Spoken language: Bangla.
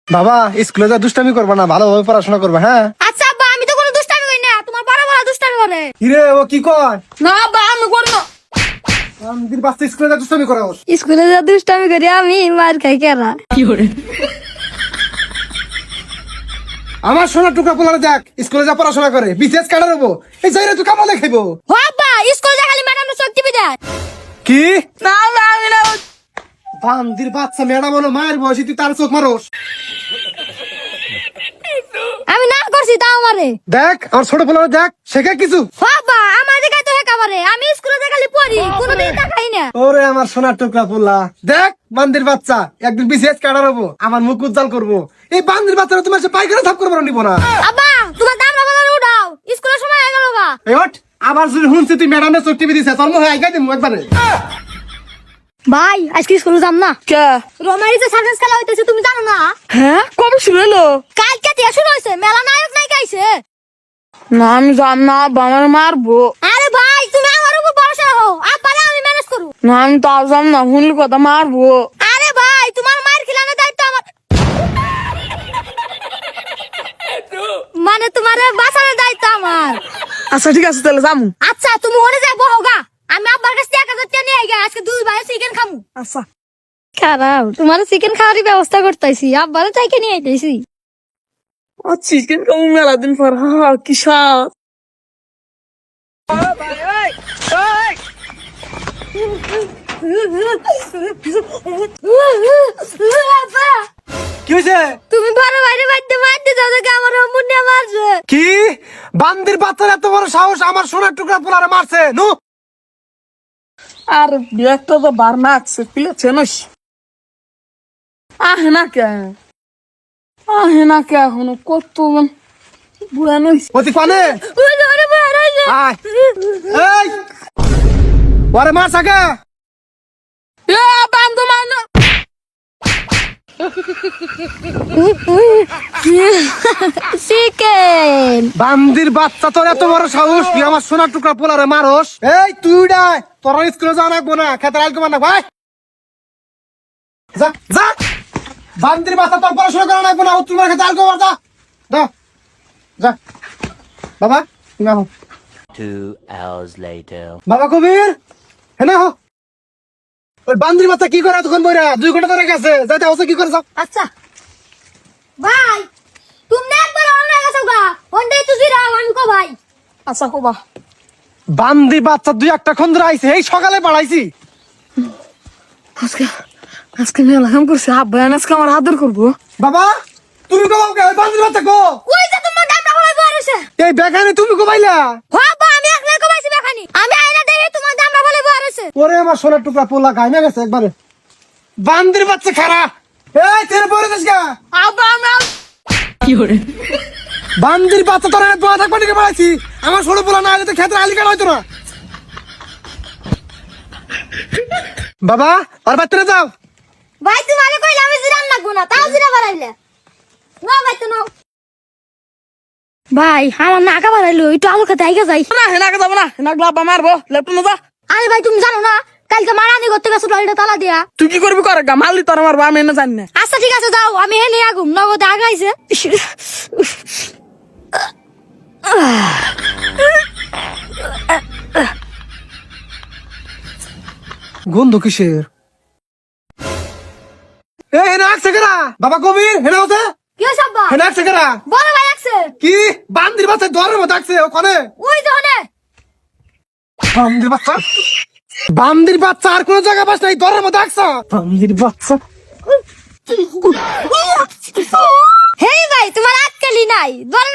বাবা স্কুলে যা দুষ্টামি করবা না, ভালোভাবে পড়াশোনা করবা। হ্যাঁ আচ্ছা আব্বা, আমি তো কোনো দুষ্টামি করি না, তোমার বড় বড় দুষ্টামি করে। কিরে ও কি কয়? না আব্বা, আমি করি না। আমাদের বাচ্চা স্কুলে যা দুষ্টামি করা ওর। স্কুলে যা দুষ্টামি করি আমি, মার খাই কেরা। আমার সোনার টুকরা পোলারে দেখ স্কুলে যা পড়াশোনা করে, বিশেষ কাটা নেবো এই জায়গায় তুই কামালে খাইবো। ও আব্বা, স্কুলে যা খালি ম্যাডাম শক্তি বিদায়। কি না না, আমি না। বান্দির বাচ্চা ম্যাডাম হলো মায়ের বয়সী, তুই তার চোখ মারোস। আমি না করছি তাও আমারে। দেখ আমার ছোট পোলারে দেখ, শেখা কিছু। ও আব্বা, আমার দেখাই তো একেবারে, আমি স্কুলে যা খালি পড়ি, কোনোদিন দেখাই না। ওরে আমার সোনার টুকরা পোলা, দেখ বান্দির বাচ্চা একদিন বিশেষ কাটা নেবো, আমার মুখ উজ্জ্বল করবো। এই বান্দির বাচ্চারা তোমার সে পাইকারে থাপ করবো নিবো না। আব্বা, তোমার দাম বাজারে উঠাও, স্কুলের সময় হয়ে গেল গা। এই ওঠ, আবার যদি শুনছি তুই ম্যাডামের চোখ টিপি দিছে, তোর মুখে আইগাই দিমু একবারে। ভাই আজকে স্কুলে যাম না। কে? রোমারি যে সার্কাস খেলা হইতেছে তুমি জানো না? হ্যাঁ, কবে শুরু হলো? কালকে থেকে শুরু হয়েছে, মেলা নায়ক নায়িকা আইছে। না আমি যাম না, আব্বা আমার মারবো। আরে ভাই, তুমি আমার উপর ভরসা রাখো, আব্বারে আমি ম্যানেজ করব। না আমি তাও যাম না, শুনলি কথা মারবো। আরে ভাই, তোমার মায়ের খিলানোর দায়িত্ব আমার, মানে তোমার বাঁচানোর দায়িত্ব আমার। আচ্ছা ঠিক আছে তাহলে যামু। আচ্ছা তুমি ওরে যাই বহগা, আমি আব্বার কাছ থেকে 1000 টাকা নিয়ে আইগা, আজকে দুই ভাই চিকেন খামু। আচ্ছা খারাপ, তোমার চিকেন খাওয়ারই ব্যবস্থা করতেছি, আব্বারে চাইকে নিয়ে আইতেছি। চিকেন খাবো মেলা দিন পর। হা কি স্বাদ। আব্বা, কি হয়েছে? তুমি বড় বাইরে বাইতে মারতে যাও দেখে আমার মুন্নে মারছে। কি বান্দির বাচ্চার এত বড় সাহস আমার সোনার টুকরা পোলারে মারছে? নু আর একটা তো বার না আছে পিলেছে নস। আহে না কে, আহে না কে, এখনো কত বুড়া নইস। অতি কানে ওই ধরে মারাছে। আয় এই ওরে মার সাকে। এ বান্দু মানো। চিকেন। বান্দির বাচ্চা তোর এত বড় সাহস, তুই আমার সোনার টুকরা পোলারে মারস? এই তুই ডাই তোর স্কুলে যাওয়া লাগবো না, খেতে আলকে মার না ভাই। যা যা, বান্দির বাচ্চা তোর পড়াশোনা করা লাগবো না, তোমার খেতে আলকে মার। যা যা যা বাবা, তুমি আহো। 2 hours later. বাবা কবির হ্যাঁ হো, ওই বান্দির বাচ্চা কি করে তখন বইরা 2 ঘন্টা ধরে গেছে, যাইতে হচ্ছে কি করে? যাও। আচ্ছা ভাই, তুমি একবার অন্য গেছো গা, ওন্ডে তুই রাও আমি কো ভাই। আচ্ছা কোবা। বান্দি বাচ্চা 2-1টা খন ধরে আইছে, এই সকালে পাঠাইছি। আজকে আজকে মেলা কাম করছে, আব্বা আজকে আমার আদর করবো। বাবা তুমি কো বান্দির বাচ্চা কো? ওই যে তোমার দামটা কই বলেছে। এই বেখানে তুমি কো পাইলা? বাবা আমি একলা কমাইছি দেখানি, আমি আইনা দেই তোমার দামটা বলে বলেছে। ওরে আমার সোনার টুকরা পোলা গাইমে গেছে একবারে। বান্দির বাচ্চা খারা, এই তেরে পড়ে যাস গা। আব্বা আমি কি করে বান্দির বাচ্চা তোরা দোয়া থাকবা দিকে পাইছি, আমার ছোট পোলা না হলে তো খেতে আলি কাটা হইতো না। বাবা আর বাচ্চারা যাও। ভাই তুমি আগে কইলে আমি জিরান লাগবো না, তাও জিরা বাড়াইলে না ভাই তো নাও। ভাই আমার নাকা বাড়াইলো, একটু আলু খেতে আইগা যাই। না হেনাকে যাবো না, হেনাকে আব্বা মারবো। লেপটন যা। আরে ভাই তুমি জানো না, কালকে মারানি করতে গেছো লাইটা তালা দিয়া। তুই কি করবি করে গা, মারলি তোর মারবো, আমি এনে জানি না। আচ্ছা ঠিক আছে যাও, আমি হেনে আগুম নগদে আগাইছে। গন্ধ কিসের? এই হেনা আসছে কেনা? বাবা কবির হেনা হচ্ছে? কি হইছে আব্বা? হেনা আসছে কেনা? বড় ভাই আছে। কি বান্দির বাচ্চা দরের মতো আসছে ওখানে? ওই দহনে। বান্দির বাচ্চা, বান্দির বাচ্চা আর কোন জায়গায় বাস নাই, দরের মতো আসছে বান্দির বাচ্চা। হেই ভাই তোমার আটকালি নাই, বড়